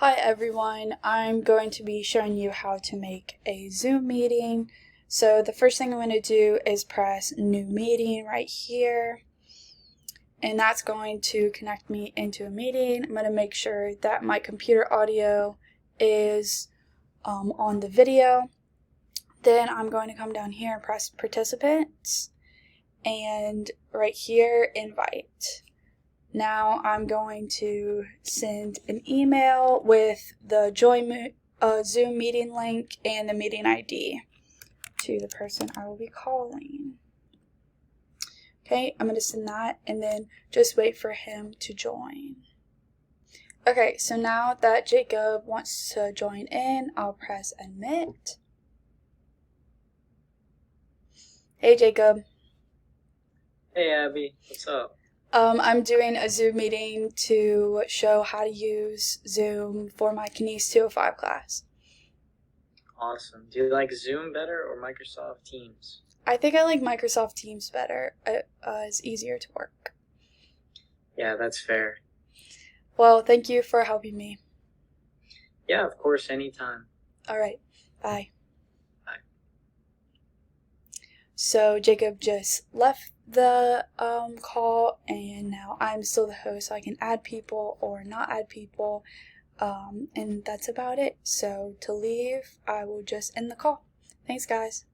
Hi everyone, I'm going to be showing you how to make a Zoom meeting. So the first thing I'm going to do is press new meeting right here, and that's going to connect me into a meeting. I'm going to make sure that my computer audio is on the video. Then I'm going to come down here and press participants, and right here invite. Now I'm going to send an email with the join Zoom meeting link and the meeting ID to the person I will be calling. Okay, I'm going to send that and then just wait for him to join. Okay, so now that Jacob wants to join in, I'll press admit. Hey Jacob. Hey Abby, what's up? I'm doing a Zoom meeting to show how to use Zoom for my Kines 205 class. Awesome. Do you like Zoom better or Microsoft Teams? I think I like Microsoft Teams better. It's easier to work. Yeah, that's fair. Well, thank you for helping me. Yeah, of course, anytime. All right, bye. Bye. So Jacob just left the call, and now I'm still the host, so I can add people or not add people, and that's about it. So to leave, I will just end the call. Thanks, guys.